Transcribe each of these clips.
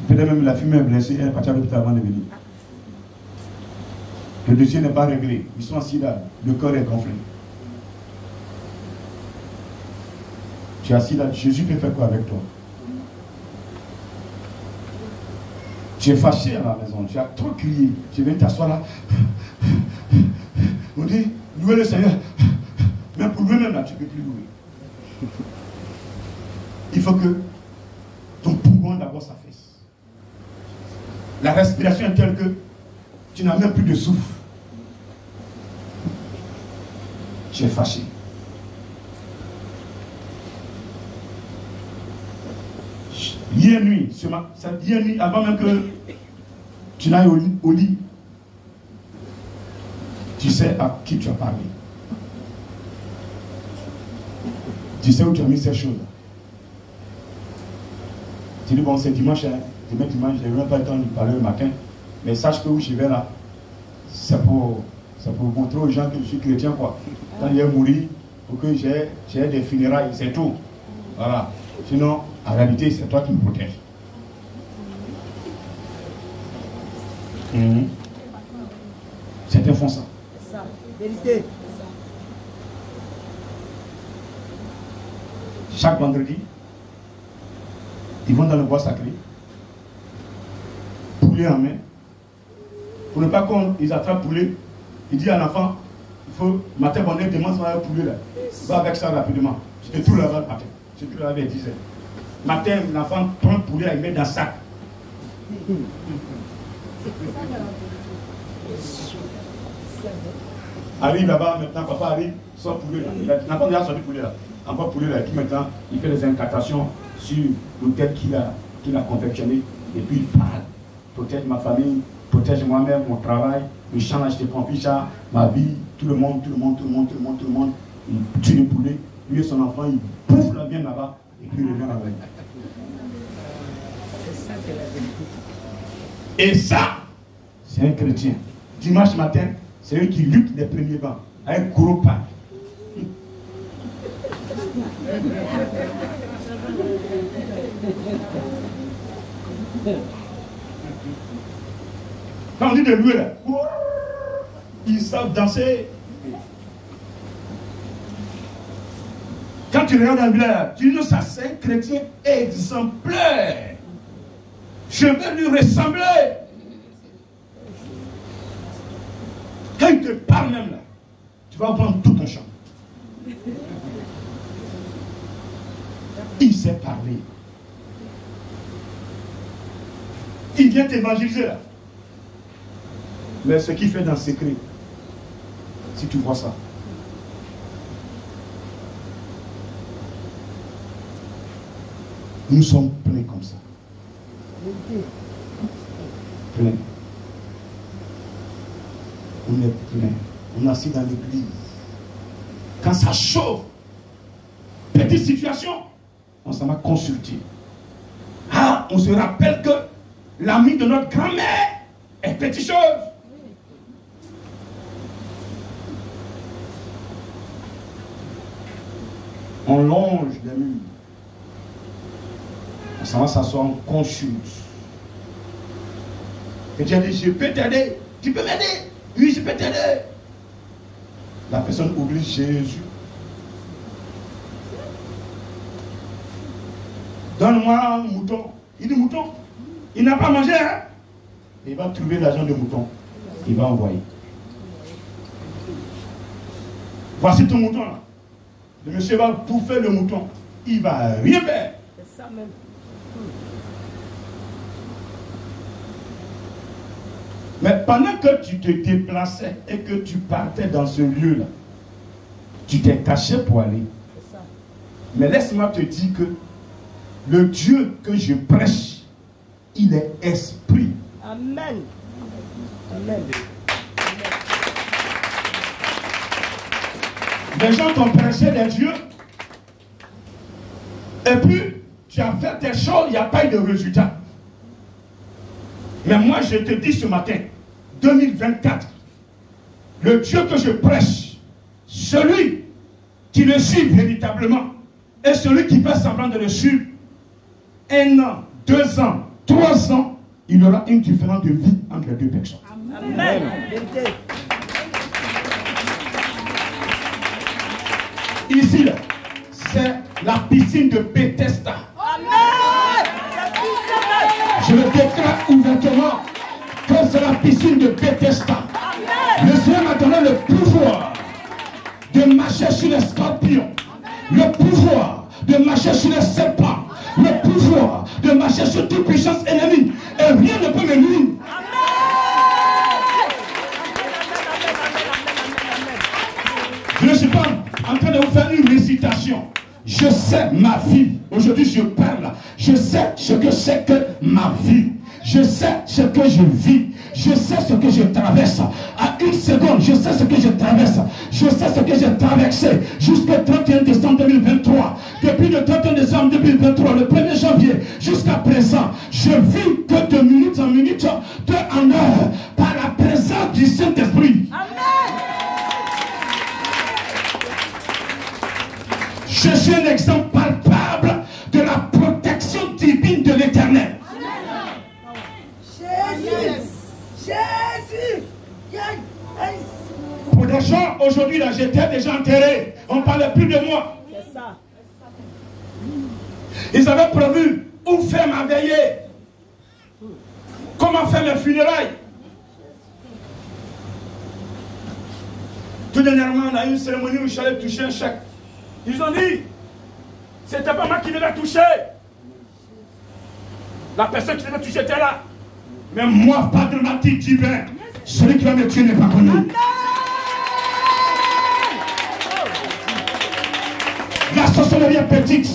Peut-être même la fumée est blessée, elle est partie à l'hôpital avant de venir. Le dossier n'est pas réglé. Ils sont assis là, le corps est gonflé. Tu es assis là, Jésus peut faire quoi avec toi? Tu es fâché à la maison, tu as trop crié. Tu viens t'asseoir là. On dit, louez le Seigneur. Même pour lui-même là, tu ne peux plus louer. Il faut que ton poumon d'abord s'affaisse. La respiration est telle que tu n'as même plus de souffle. Tu es fâché. Hier nuit, avant même que tu n'ailles au lit, tu sais à qui tu as parlé. Tu sais où tu as mis ces choses. Tu dis, bon, c'est dimanche, hein. Demain dimanche, je n'ai même pas le temps de parler le matin. Mais sache que où je vais là, c'est pour montrer aux gens que je suis chrétien, quoi. Quand il est mourir, pour que j'ai des funérailles, c'est tout. Voilà. Sinon, en réalité, c'est toi qui me protèges. Certains font ça. C'est ça. Vérité. Chaque vendredi, ils vont dans le bois sacré, poulet en main. Pour ne pas qu'ils attrapent poulet, il dit à l'enfant, il faut, matin, bon, demande ça va poulet là. Va avec ça rapidement. C'était tout là-bas le matin. C'était tout là-bas vers 10 h. Matin, l'enfant prend le poulet, il met dans le sac. Arrive là-bas, maintenant, papa arrive, sort poulet là. L'enfant déjà sorti poulet là. Encore poulet là, et puis maintenant, il fait des incantations sur l'hôtel qu'il a confectionné, et puis il parle. Protège ma famille, protège moi-même, mon travail, le champ là, je te prends ficha, ma vie, tout le monde. Il tue le poulet, lui et son enfant, il bouffe la viande là-bas, et puis il revient là-bas. C'est ça que la vérité. Et ça, c'est un chrétien. Dimanche matin, c'est eux qui luttent les premiers bancs, avec gros pain. Quand on dit de louer là, ils savent danser. Quand tu regardes dans le village, tu dis ça, c'est un chrétien exemplaire. Je vais lui ressembler. Quand il te parle même là, tu vas prendre tout ton champ. Il sait parler. Il vient t'évangéliser là. Mais ce qu'il fait dans le secret, si tu vois ça, nous sommes pleins comme ça. Pleins. On est plein. On est assis dans l'église. Quand ça chauffe, petite situation, on s'en va consulter. Ah, on se rappelle que l'ami de notre grand-mère est petite chose. On longe les murs. On s'en va s'asseoir, on consulte. Et tu as dit, je peux t'aider. Tu peux m'aider? Oui, je peux t'aider. La personne oublie Jésus. Donne-moi un mouton. Il dit mouton. Il n'a pas mangé, hein? Il va trouver l'argent de mouton. Il va envoyer. Voici ton mouton là. Le monsieur va bouffer le mouton. Il va rien faire. C'est ça même. Mais pendant que tu te déplaçais et que tu partais dans ce lieu-là, tu t'es caché pour aller. C'est ça. Mais laisse-moi te dire que le Dieu que je prêche, il est esprit. Amen. Amen. Les gens t'ont prêché des dieux. Et puis, tu as fait des choses, il n'y a pas eu de résultat. Mais moi, je te dis ce matin, 2024, le Dieu que je prêche, celui qui le suit véritablement, et celui qui fait semblant de le suivre, 1 an, 2 ans, 3 ans, il y aura une différence de vie entre les deux personnes. Amen. Vérité. Ici, c'est la piscine de Bethesda. Amen. Je le déclare ouvertement que c'est la piscine de Bethesda. Amen. Le Seigneur m'a donné le pouvoir de marcher sur les scorpions, le pouvoir de marcher sur les serpents, le pouvoir de marcher sur toute puissance ennemie. Et rien ne peut me nuire. Je ne suis pas en train de vous faire une récitation. Je sais ma vie. Aujourd'hui, je parle. Je sais ce que c'est que ma vie. Je sais ce que je vis. Je sais ce que je traverse. À une seconde, je sais ce que je traverse. Je sais ce que j'ai traversé jusqu'au 31 décembre 2023. Depuis le 31 décembre 2023, le 1er janvier, jusqu'à présent, je vis que de minute en minute, d'heure en heure, par la présence du Saint-Esprit. Je suis un exemple palpable de la protection divine de l'Éternel. Jésus. Pour des gens, aujourd'hui, là, j'étais déjà enterré. On ne parlait plus de moi. C'est ça. Ils avaient prévu où faire ma veillée. Comment faire mes funérailles. Tout dernièrement, on a eu une cérémonie où je suis allé toucher un chèque. Ils ont dit, c'était pas moi qui devais toucher. La personne qui devait toucher était là. Mais moi, Padre Mati divin, celui qui va me tuer n'est pas connu. La sorcellerie est petite.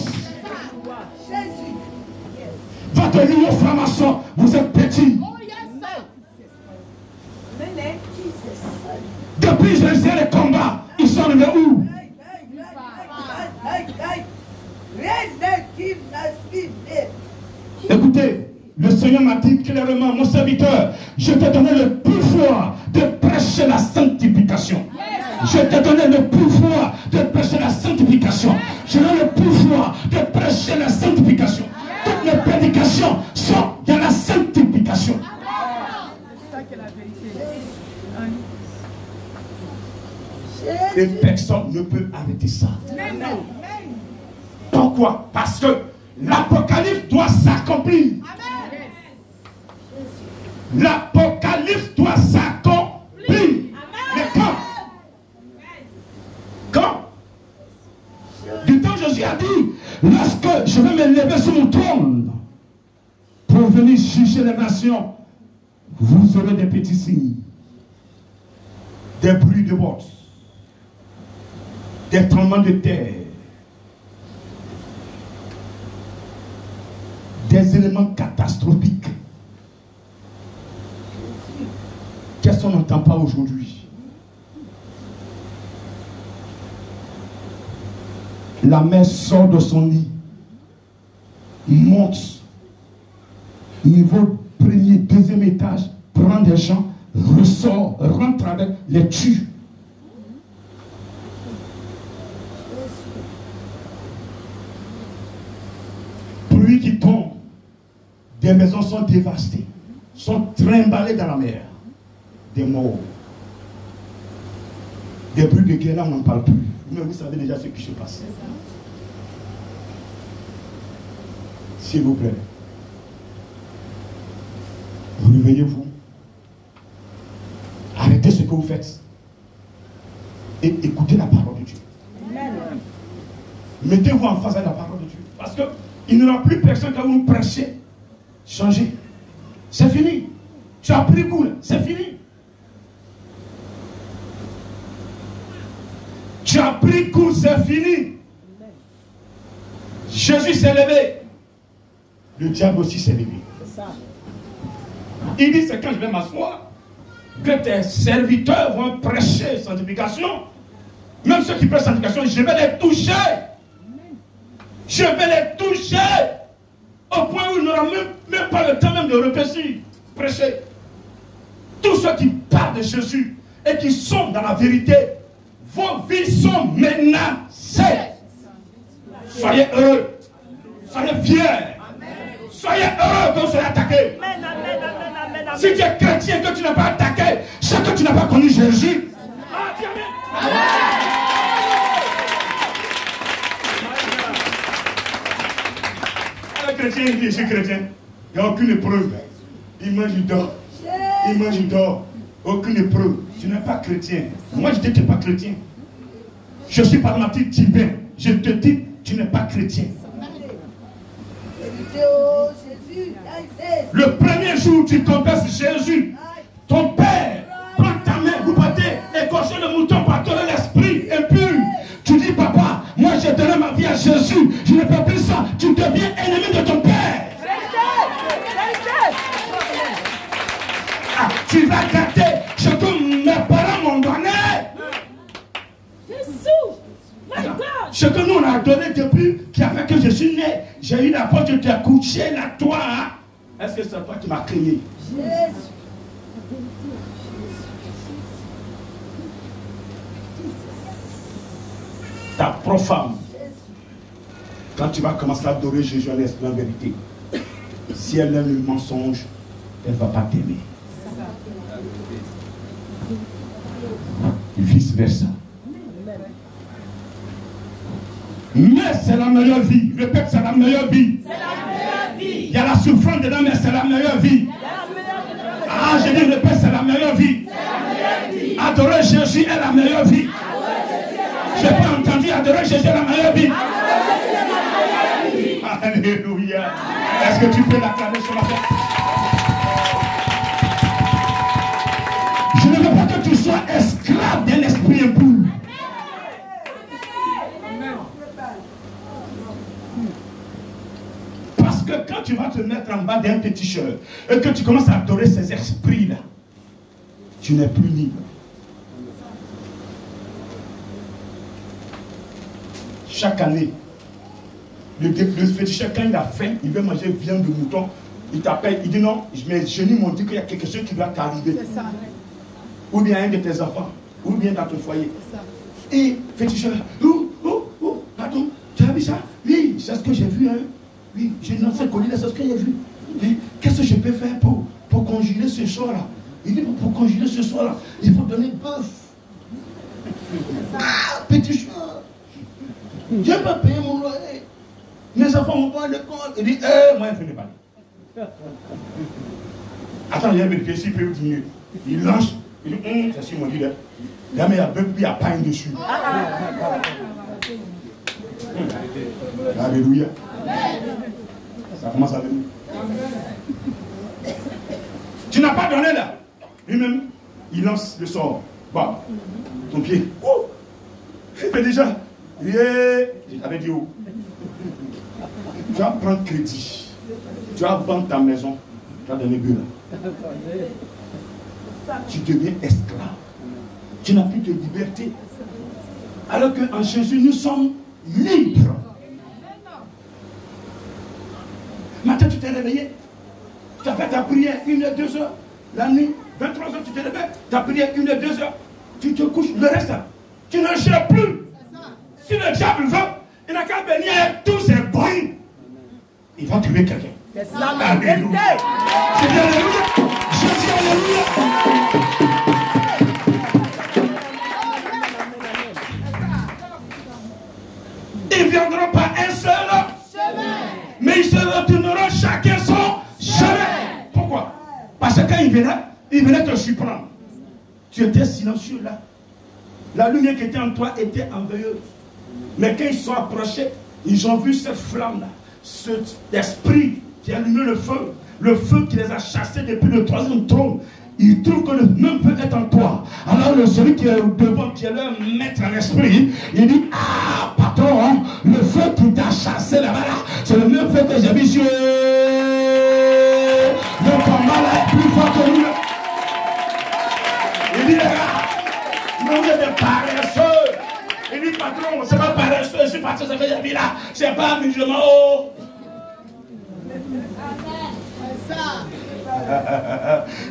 Votre ligne franc-maçon, vous êtes petit. Depuis je les ai les combats, ils sont arrivés où? Écoutez, le Seigneur m'a dit clairement, mon serviteur, je t'ai donné le pouvoir de prêcher la sanctification. Je t'ai donné le pouvoir de prêcher la sanctification. Je donne le pouvoir de prêcher la sanctification. Toutes les prédications sont dans la sanctification. Et personne ne peut arrêter ça. Pourquoi? Parce que l'Apocalypse doit s'accomplir. L'Apocalypse doit s'accomplir. Mais quand? Quand? Du temps Jésus a dit, lorsque je vais me lever sur mon trône pour venir juger les nations, vous aurez des petits signes, des bruits de bottes, des tremblements de terre, des éléments catastrophiques. Qu'est-ce qu'on n'entend pas aujourd'hui? La mer sort de son lit, monte, niveau premier, deuxième étage, prend des gens, ressort, rentre avec, les tue. Pluie qui tombe, des maisons sont dévastées, sont trimballées dans la mer. Des morts. Des bruits de guerre, là on n'en parle plus. Mais vous savez déjà ce qui se passe. S'il vous plaît, réveillez-vous. Arrêtez ce que vous faites. Et écoutez la parole de Dieu. Mettez-vous en face à la parole de Dieu. Parce qu'il n'y aura plus personne qui va vous prêcher. Changez. C'est fini. Tu as pris goût, c'est fini. Tu as pris goût, c'est fini. Jésus s'est levé. Le diable aussi s'est levé. Il dit, c'est quand je vais m'asseoir que tes serviteurs vont prêcher sanctification. Même ceux qui prêchent sanctification, je vais les toucher. Je vais les toucher. Au point où il n'aura même pas le temps même de réfléchir. Prêcher. Tous ceux qui parlent de Jésus et qui sont dans la vérité, vos vies sont menacées. Soyez heureux. Soyez fiers. Soyez heureux quand vous serez attaqué. Amen, amen, amen, amen, amen. Si tu es chrétien et que tu n'as pas attaqué, c'est que tu n'as pas connu Jésus. Ah, dis amen. Un chrétien, il dit, je suis chrétien. Il n'y a aucune épreuve. Il mange, il dort. Il mange, il dort. Aucune épreuve. Tu n'es pas chrétien. Moi, je dis que tu n'es pas chrétien. Je suis pragmatique divin. Je te dis, tu n'es pas chrétien. Le premier jour où tu confesses Jésus, ton père prend ta main, vous partez, écorcher le mouton pour adorer l'esprit impur. Tu dis, papa, moi j'ai donné ma vie à Jésus, je ne fais plus ça. Tu deviens ennemi de ton père. Ah, tu vas gâter ce que mes parents m'ont donné. Ce que nous on a donné depuis qui a fait que je suis né, j'ai eu la force de te coucher là, toi. Hein? Est-ce que c'est toi qui m'as créé? Ta propre femme, quand tu vas commencer à adorer Jésus en esprit en vérité, si elle aime le mensonge, elle ne va pas t'aimer. Vice versa. Mais c'est la meilleure vie. Répète, c'est la meilleure vie. C'est la meilleure vie. Il y a la souffrance dedans, mais c'est la meilleure vie. Ah, je dis, répète, c'est la meilleure vie. Adorer Jésus est la meilleure vie. Je n'ai pas entendu adorer Jésus est la meilleure vie. Alléluia. Est-ce que tu peux l'acclamer sur la tête? Je ne veux pas que tu sois esclave d'un esprit impur. Parce que quand tu vas te mettre en bas d'un péticheur et que tu commences à adorer ces esprits-là, tu n'es plus libre. Chaque année, le féticheur, quand il a faim, il veut manger viande de mouton, il t'appelle, il dit non, mes genoux m'ont dit qu'il y a quelque chose qui doit t'arriver. Ou bien un de tes enfants, ou bien dans ton foyer. Et féticheur, pardon, tu as vu ça? Oui, c'est ce que j'ai vu. Hein? Oui, j'ai lancé le collier, c'est ce que j'ai vu. Mais qu'est-ce que je peux faire pour conjurer ce soir-là? Il dit, pour conjurer ce soir-là, il faut donner bœuf. Ah, féticheur, je n'ai pas payé mon loyer. Mes enfants vont pas à l'école. Il dit, moi, je ne vais pas. Attends, il y a vérifié s'il peut diminuer. Il lance. Il dit, c'est sur mon lit là. Là, mais il y a bœuf, il y a pain dessus. Alléluia. Ça commence à venir. Tu n'as pas donné là. Lui-même, il lance le sort. Bon, ton pied. Oh, il fait déjà. J'avais dit où? Tu vas prendre crédit. Tu vas vendre ta maison. Tu vas donner but là. Tu deviens esclave. Tu n'as plus de liberté. Alors qu'en Jésus, nous sommes libres. Matin, tu t'es réveillé. Tu as fait ta prière 1 heure, 2 heures. La nuit, 23 heures, tu te réveilles. Tu as prié 1 heure, 2 heures. Tu te couches. Le reste, tu ne gères plus. Si le diable veut, il n'a qu'à venir avec tous ses bruits. Il va tuer quelqu'un. C'est ça, alléluia. Je dis alléluia. Je dis alléluia. Ils ne viendront pas un seul chemin, mais ils se retourneront chacun son chemin. Pourquoi? Parce que quand ils venaient te surprendre. Tu étais silencieux là. La lumière qui était en toi était enveilleuse. Mais quand ils sont approchés, ils ont vu cette flamme-là, cet esprit qui a allumé le feu qui les a chassés depuis le 3e trône. Ils trouvent que le même feu est en toi. Alors celui qui est devant, qui est leur maître en esprit, il dit, ah patron, hein, le feu qui t'a chassé là-bas, là, c'est le même feu que j'ai vu sur le combat là est plus fort que nous. Il dit, les gars, nous on est des paresseux. Il dit, patron, c'est pas paresseux, je suis parti ce que j'ai vu là, c'est pas amusement. Oh.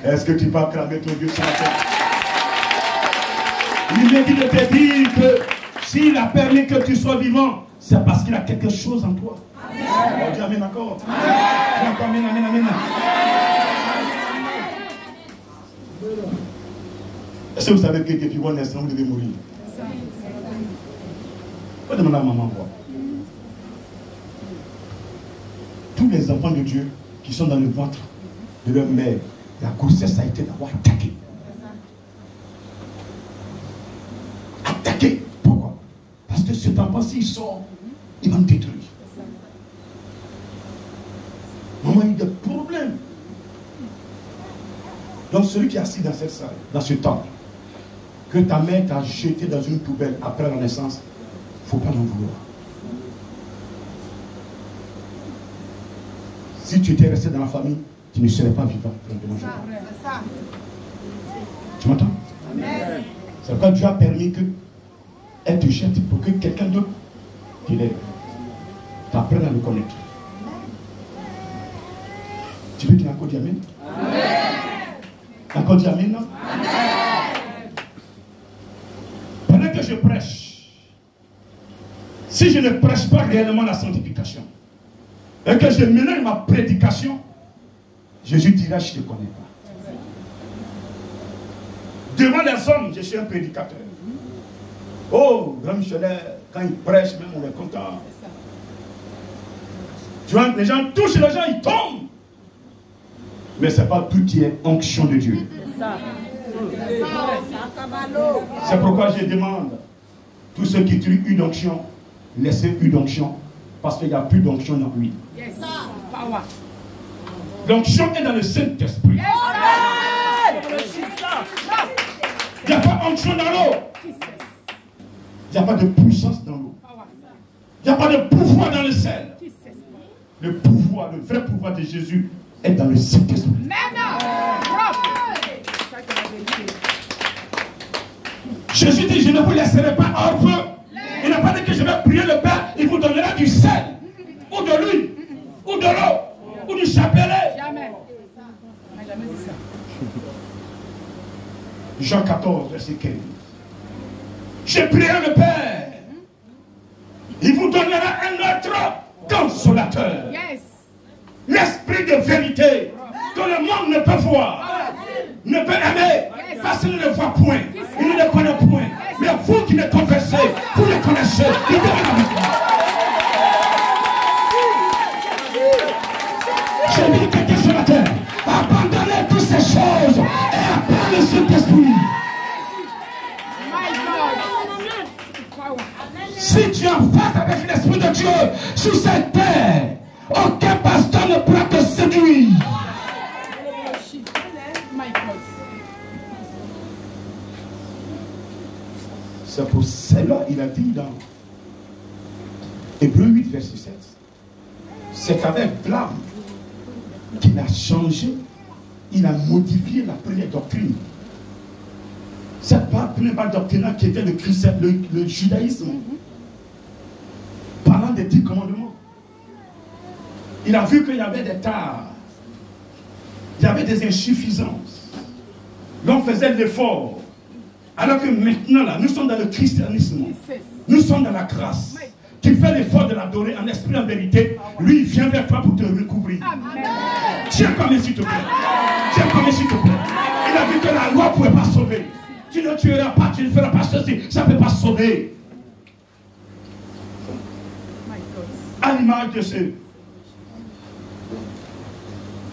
Est-ce que tu peux acclamer ton Dieu ce matin? Il me dit de te dire que s'il a permis que tu sois vivant, c'est parce qu'il a quelque chose en toi. Amen. On dit amen encore. Amen, amen, amen. Est-ce que vous savez que depuis un instant, vous devez mourir? Vous demandez à maman quoi? Tous les enfants de Dieu qui sont dans le ventre de leur mère, la grossesse a été d'avoir attaqué. Attaqué. Pourquoi? Parce que cet enfant, s'il sort, il va me détruire. Maman a eu des problèmes. Donc celui qui est assis dans cette salle, dans ce temple, que ta mère t'a jeté dans une poubelle après la naissance, il ne faut pas l'en vouloir. Si tu étais resté dans la famille, tu ne serais pas vivant. Tu m'entends? C'est pourquoi Dieu a permis qu'elle te jette pour que quelqu'un d'autre t'élève. T'apprenne à le connaître. Tu veux dire encore dire amen? Encore dire amen, non? Pendant que je prêche, si je ne prêche pas réellement la sanctification, et que je mélange ma prédication, Jésus dira, je ne te connais pas. Devant les hommes, je suis un prédicateur. Oh, grand missionnaire, quand il prêche, même on est content. Tu vois, les gens touchent les gens, ils tombent. Mais ce n'est pas tout qui est onction de Dieu. C'est pourquoi je demande, tous ceux qui tuent une onction, laissez une onction, parce qu'il n'y a plus d'onction dans lui. L'onction est dans le Saint-Esprit. Il n'y a pas d'onction dans l'eau. Il n'y a pas de puissance dans l'eau. Il n'y a pas de pouvoir dans le sel. Le pouvoir, le vrai pouvoir de Jésus est dans le Saint-Esprit. Jésus dit, je ne vous laisserai pas orphelin. Il n'a pas dit que je vais prier le Père, il vous donnera du sel, ou de l'huile, ou de l'eau, ou du chapelet. Jamais. Jamais dit ça. Jean 14, verset 15. Je prierai le Père, il vous donnera un autre consolateur. Yes. L'esprit de vérité que le monde ne peut voir, ne peut aimer, parce qu'il ne le voit point, il ne le connaît point. Mais vous qui le confessez, vous le connaissez, il est avec moi. Je dis quelqu'un ce matin, abandonnez toutes ces choses et appelez le Saint-Esprit. Si tu es en face avec l'Esprit de Dieu sur cette terre, aucun pasteur ne pourra te séduire. C'est pour cela il a dit dans Hébreux 8, verset 7. C'est avec Blâme qu'il a changé, il a modifié la première doctrine. Cette première doctrine qui était le judaïsme, parlant des 10 commandements. Il a vu qu'il y avait des tares, il y avait des insuffisances. L'on faisait l'effort. Alors que maintenant, là, nous sommes dans le christianisme. Nous sommes dans la grâce. Tu fais l'effort de l'adorer en esprit, en vérité. Lui, il vient vers toi pour te recouvrir. Tiens comme s'il te plaît. Tiens comme s'il te plaît. Il a vu que la loi ne pouvait pas sauver. Tu ne tueras pas, tu ne feras pas ceci. Ça ne peut pas sauver. À l'image de ce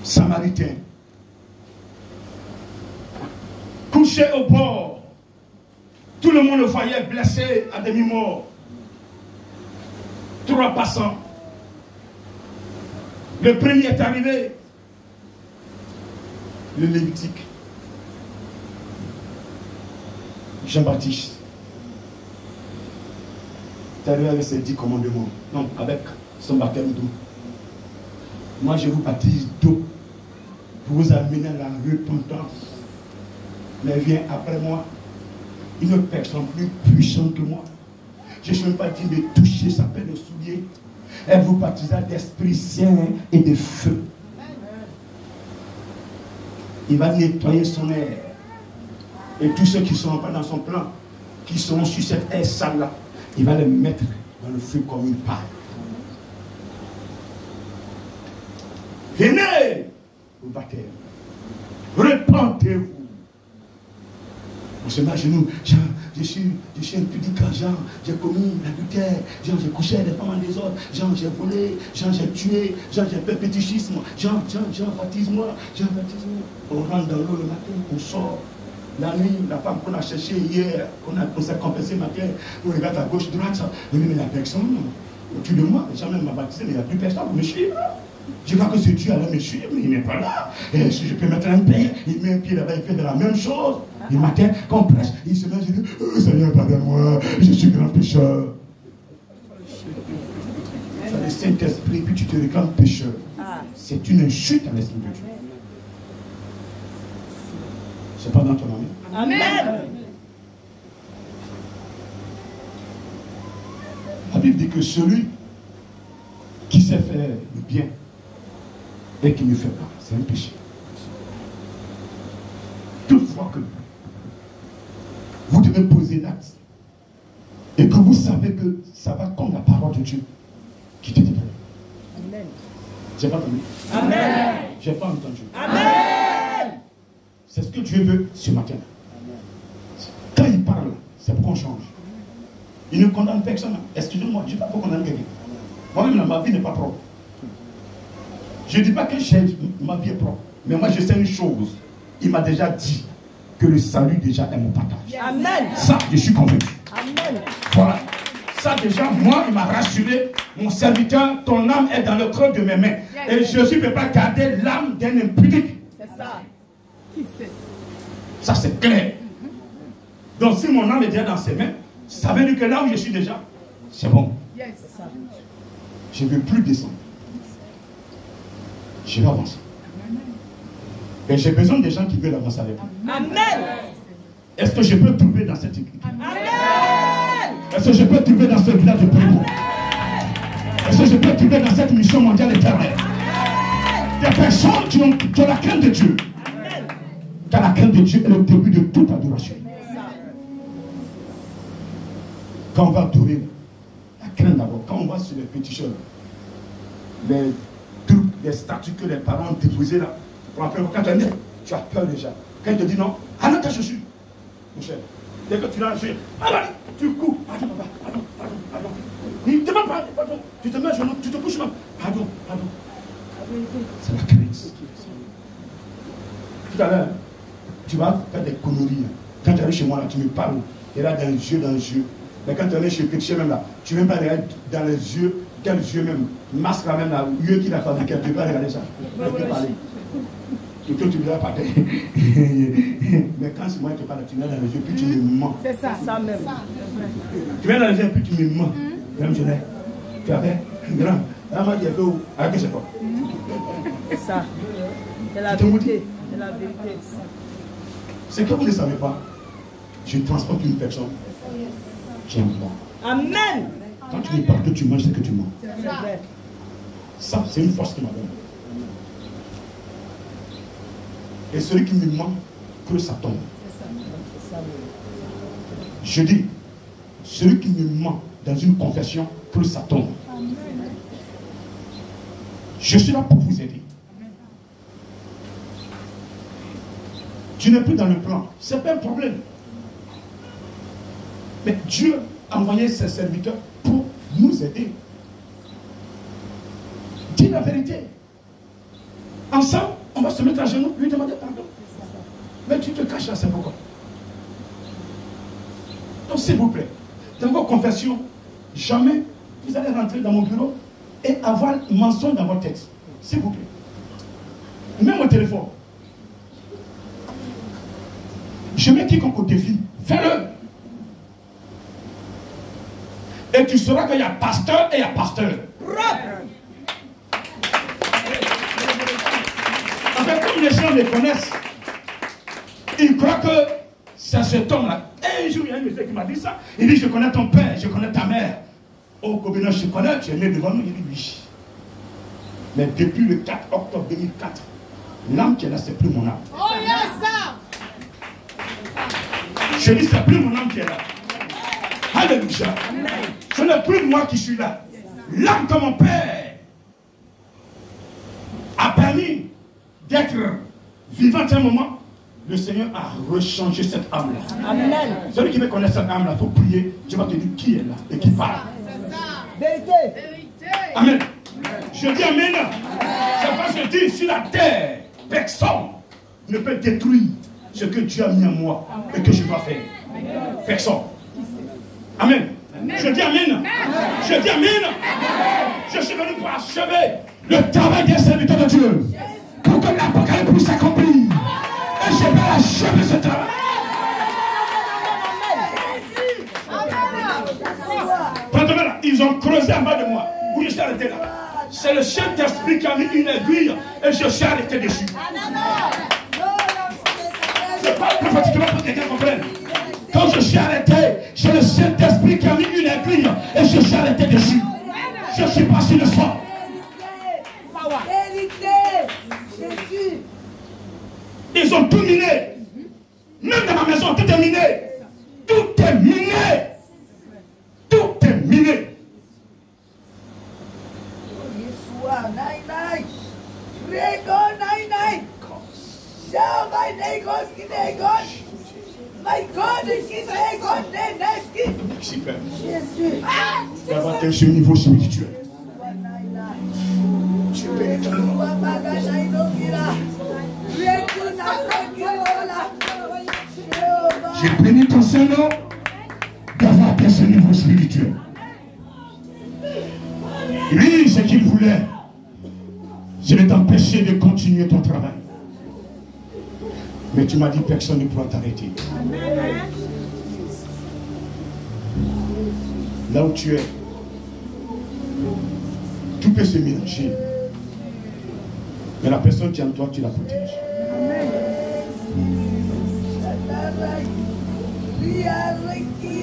Samaritain, couché au bord, tout le monde le voyait blessé à demi-mort. 3 passants. Le premier est arrivé, le Lévitique, Jean-Baptiste. Il est arrivé avec ses 10 commandements. Non, avec son baptême d'eau. Moi, je vous baptise d'eau pour vous amener à la repentance. Mais vient après moi une personne plus puissante que moi. Je ne suis même pas dit de toucher sa paire de souliers. Elle vous baptisera d'Esprit Saint et de feu. Il va nettoyer son air. Et tous ceux qui ne seront pas dans son plan, qui seront sur cette air sale là, il va les mettre dans le feu comme une paille. au baptême. Répentez-vous. On se met à genoux. Genre, je suis impudique, genre, j'ai commis l'adultère, genre, j'ai couché avec des femmes en désordre, genre, j'ai volé, genre, j'ai tué, genre, j'ai fait fétichisme, genre, baptise-moi, genre, baptise-moi. On rentre dans l'eau le matin, on sort. La nuit, la femme qu'on a cherchée hier, on s'est confessé matin, on regarde à gauche, droite, mais il n'y a personne. Autour de moi, jamais m'a baptisé, mais il n'y a plus personne pour me suivre. Je crois que ce Dieu allait me suivre, mais il n'est pas là. Et si je peux mettre un pied, il met un pied là-bas, il fait de la même chose. Le matin, quand on prêche, il se met, je dis, oh, Seigneur, pardonne-moi, je suis grand pécheur. Tu as le Saint-Esprit, puis tu te réclames pécheur. C'est une insulte à l'Esprit de Dieu. C'est pas dans ton ami. Amen. La Bible dit que celui qui sait faire le bien et qui ne fait pas, c'est un péché. Toutefois que vous devez poser l'acte et que vous savez que ça va comme la parole de Dieu qui te délivre. Amen. J'ai pas entendu. Amen. J'ai pas entendu. Amen. C'est ce que Dieu veut ce matin. Quand il parle, c'est pour qu'on change. Il ne condamne personne. Excusez-moi, je ne dis pas pour condamner quelqu'un. Moi-même, ma vie n'est pas propre. Je ne dis pas que ma vie est propre. Mais moi, je sais une chose. Il m'a déjà dit que le salut déjà est mon partage. Amen. Ça, je suis convaincu. Amen. Voilà. Ça déjà, moi, il m'a rassuré. Mon serviteur, ton âme est dans le creux de mes mains. Et je ne peux pas garder l'âme d'un impudique. C'est ça. Ça, c'est clair. Donc, si mon âme est déjà dans ses mains, ça veut dire que là où je suis déjà, c'est bon. Je ne veux plus descendre. Je vais avancer. Et j'ai besoin des gens qui veulent avancer avec moi. Amen. Est-ce que je peux trouver dans cette équipe? Amen. Est-ce que je peux trouver dans ce village de Pérou? Est-ce que je peux trouver dans cette mission mondiale éternelle? Des personnes qui ont la crainte de Dieu. Car la crainte de Dieu est le début de toute adoration. Quand on va adorer, la crainte d'abord. Quand on va sur les pétitions, les trucs, les statues que les parents ont déposées là, quand tu as peur déjà. Quand il te dit non, allons ta chaussure, mon cher. Dès que tu l'as acheté, tu cours. Pardon, papa, pardon. Il ne te demande pas, pardon. Tu te mets à genoux, tu te couches même. Pardon. C'est la crainte. Tout à l'heure, tu vas faire des conneries. Quand tu arrives chez moi, là, tu me parles. Et là, dans les yeux. Mais quand tu arrives chez le pétition même là, tu ne veux pas regarder dans les yeux, quels yeux même, masque là même là, yeux qu'il a fabriqué, tu ne veux pas regarder ça. Tu peux parler. Et que tu ne veux pas parler. Mais quand c'est moi qui te parle, tu viens dans les yeux, puis tu me mens. C'est ça, ça même. Tu viens dans les yeux, puis tu me mens. Même je l'ai. Tu as fait grand. Là, moi, j'ai fait où? Avec c'est quoi? C'est ça. C'est la vérité. C'est la vérité. C'est que vous ne savez pas. Je transporte une personne qui aime moi. Amen. Quand tu me parles que tu manges, c'est que tu mens. C'est vrai. Ça, c'est une force qui m'a donné. Et celui qui me ment, que ça tombe. Je dis, celui qui me ment dans une confession, que ça tombe. Je suis là pour vous aider. Tu n'es plus dans le plan. Ce n'est pas un problème. Mais Dieu a envoyé ses serviteurs pour nous aider. Dis la vérité. Ensemble, on va se mettre à genoux, lui demander pardon. Mais tu te caches là, c'est pourquoi. Donc s'il vous plaît, dans vos confessions, jamais vous allez rentrer dans mon bureau et avoir un mensonge dans votre texte. S'il vous plaît. Même au téléphone. Je mets quiconque au défi. Fais-le. Et tu sauras qu'il y a pasteur et il y a pasteur. En fait, comme les gens les connaissent, ils croient que c'est cet homme-là. Et un jour, il y a un monsieur qui m'a dit ça. Il dit, je connais ton père, je connais ta mère. Oh, Kobina, je connais, tu es né devant nous. Il dit, oui. Mais depuis le 4 octobre 2004, l'âme qui est là, c'est plus mon âme. Oh, yes, ça. Je dis, c'est plus mon âme qui est là. Alléluia. Ce n'est plus moi qui suis là. L'âme que mon père a permis d'être vivante à un moment, le Seigneur a rechangé cette âme-là. Amen. Celui qui veut connaître cette âme-là, il faut prier. Tu vas te dire qui est là et qui parle. Vérité. Amen. Je dis Amen. C'est parce que je dis, sur la terre, personne ne peut détruire ce que Dieu a mis en moi et que je dois faire. Personne. Amen. Je dis Amen. Je dis Amen. Je suis venu pour achever le travail des serviteurs de Dieu. Pour que l'Apocalypse puisse s'accomplir. Et je vais achever ce travail. Ils ont creusé en bas de moi. Où je suis arrêté là. C'est le Saint-Esprit qui a mis une aiguille et je suis arrêté dessus. C'est pas pratiquement pour que quelqu'un comprenne. Quand je suis arrêté, c'est le Saint-Esprit qui a mis une aiguille et je suis arrêté dessus. Je suis passé le sang. Ils ont tout miné. Même dans ma maison, tout est miné. Tout est miné. Tout est miné. Super. D'avoir atteint ce niveau spirituel. Tu peux être j'ai béni ton Seigneur d'avoir atteint ce niveau spirituel. Lui, ce qu'il voulait, c'est de t'empêcher de continuer ton travail. Mais tu m'as dit personne ne pourra t'arrêter. Là où tu es, tout peut se mélanger. Mais la personne qui est en toi, tu la protèges.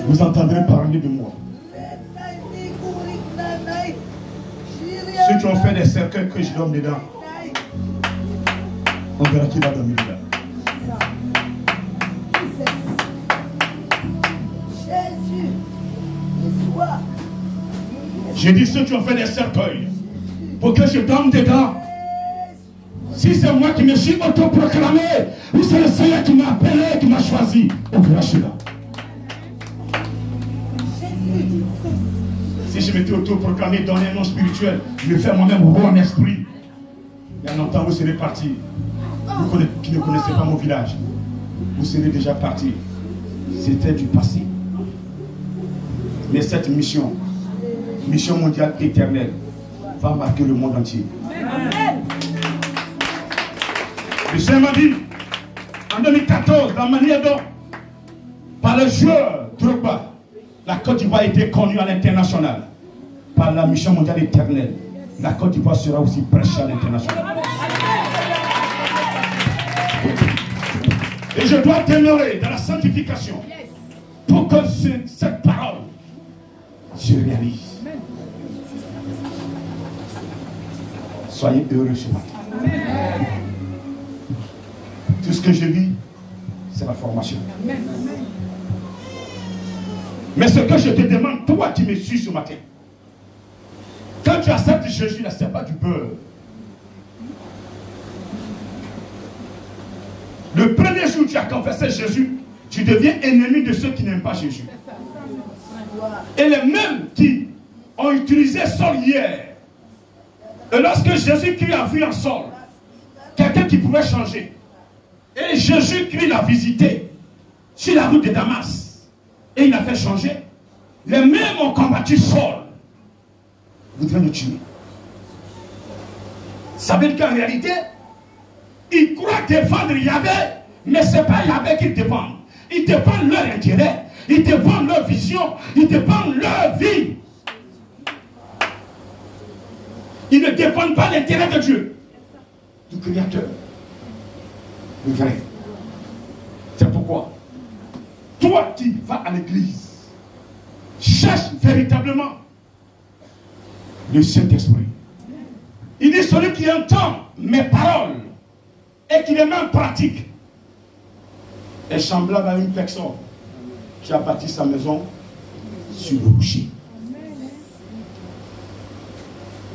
Vous entendrez parler de moi. Ceux qui ont fait des cercueils que je donne dedans, on verra qui va dormir dedans. J'ai dit ceux qui ont fait des cercueils pour que je dorme dedans. Si c'est moi qui me suis autoproclamé, ou c'est le Seigneur qui m'a appelé, qui m'a choisi, on verra cela. Si je m'étais autoproclamé dans un nom spirituel, je vais faire moi-même roi en esprit. Il y a longtemps, vous serez partis. Vous qui ne connaissez pas mon village, vous serez déjà partis. C'était du passé. Mais cette mission mondiale éternelle, va marquer le monde entier. Amen. Le Seigneur m'a dit, en 2014, la manière dont, par le joueur Drogba, la Côte d'Ivoire a été connue à l'international. Par la mission mondiale éternelle, la Côte d'Ivoire sera aussi prêchée à l'international. Et je dois demeurer dans la sanctification pour que cette parole se réalise. Soyez heureux ce matin. Tout ce que je vis, c'est la formation. Mais ce que je te demande, toi qui me suis ce matin, quand tu acceptes Jésus, ce n'est pas du beurre. Le premier jour où tu as confessé Jésus, tu deviens ennemi de ceux qui n'aiment pas Jésus. Et les mêmes qui ont utilisé Saul hier, et lorsque Jésus-Christ a vu en Saul quelqu'un qui pouvait changer, et Jésus-Christ l'a visité sur la route de Damas, et il a fait changer, les mêmes ont combattu Saul, voudraient le tuer. Ça veut dire qu'en réalité, ils croient défendre Yahvé, mais ce n'est pas Yahvé qu'ils défendent. Ils défendent leur intérêt, ils défendent leur vision, ils défendent leur vie. Ils ne défendent pas l'intérêt de Dieu, du Créateur, le vrai. C'est pourquoi, toi qui vas à l'église, cherche véritablement le Saint-Esprit. Il dit celui qui entend mes paroles et qui les met en pratique est semblable à une personne qui a bâti sa maison sur le rocher.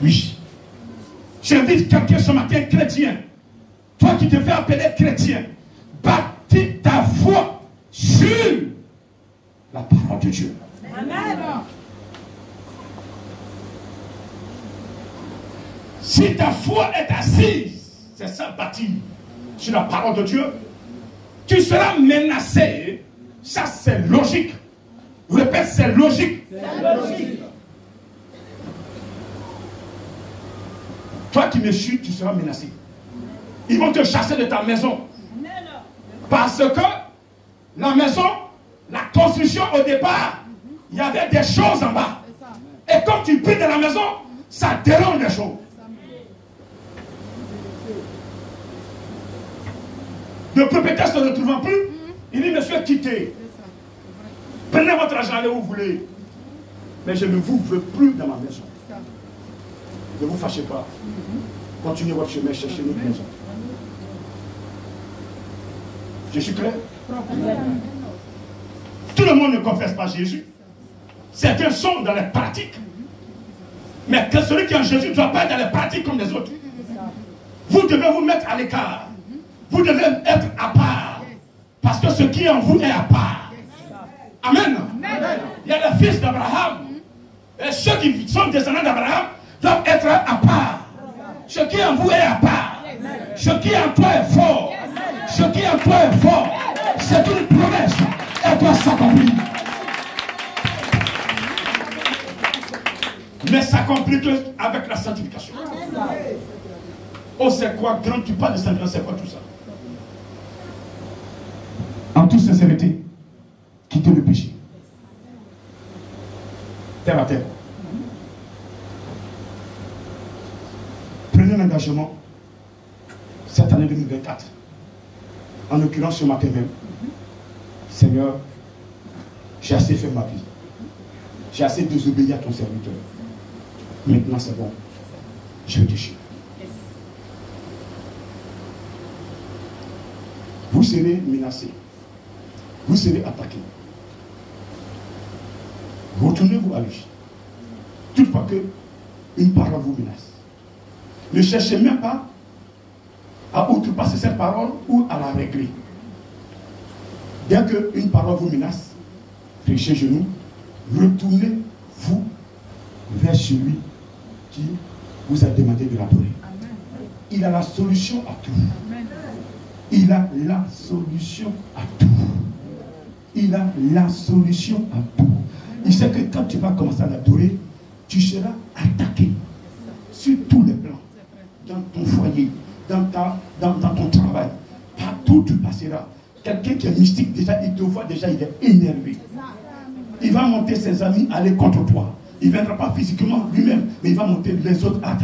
Oui. J'invite quelqu'un ce matin, chrétien. qui te fais appeler chrétien, bâtis ta foi sur la parole de Dieu. Amen. Si ta foi est assise, c'est ça, bâtie sur la parole de Dieu, tu seras menacé. Ça, c'est logique. Répète, c'est logique. C'est logique. Toi qui me suis, tu seras menacé. Ils vont te chasser de ta maison. Parce que la maison, la construction au départ, il y avait des choses en bas. Et quand tu pries de la maison, ça dérange les choses. Le propriétaire ne se retrouvant plus, il dit, monsieur, quittez. Prenez votre argent, allez où vous voulez. Mais je ne vous veux plus dans ma maison. Ne vous fâchez pas. Continuez votre chemin, cherchez une autre maison. Je suis clair? Tout le monde ne confesse pas Jésus. Certains sont dans les pratiques. Mais que celui qui est en Jésus ne doit pas être dans les pratiques comme les autres. Vous devez vous mettre à l'écart. Vous devez être à part. Parce que ce qui est en vous est à part. Amen. Il y a les fils d'Abraham. Et ceux qui sont descendants d'Abraham doivent être à part. Ce qui est en vous est à part. Ce qui est en toi est fort. Ce qui est en toi est fort. C'est une promesse. Elle doit s'accomplir. Mais s'accomplir avec la sanctification. Oh, c'est quoi grand? Tu parles de sanctification, c'est quoi tout ça? En toute sincérité, quittez le péché. Terre à terre. Prenez l'engagement cette année 2024. En l'occurrence ce matin même. Seigneur, j'ai assez fait ma vie. J'ai assez désobéi à ton serviteur. Maintenant c'est bon. Je vais déchirer. Vous serez menacés. Vous serez attaqués. Retournez-vous à lui. Toutefois que une parole vous menace. Ne cherchez même pas à outrepasser cette parole ou à la régler. Dès qu'une parole vous menace, fléchez genoux, retournez-vous vers celui qui vous a demandé de l'adorer. Il a la solution à tout. Il a la solution à tout. Il a la solution à tout. Il sait que quand tu vas commencer à l'adorer, tu seras attaqué sur tous les plans. Dans ton foyer, dans ton travail. Partout tu passeras. Quelqu'un qui est mystique, déjà, il te voit, déjà, il est énervé. Il va monter ses amis, aller contre toi. Il ne viendra pas physiquement lui-même, mais il va monter les autres à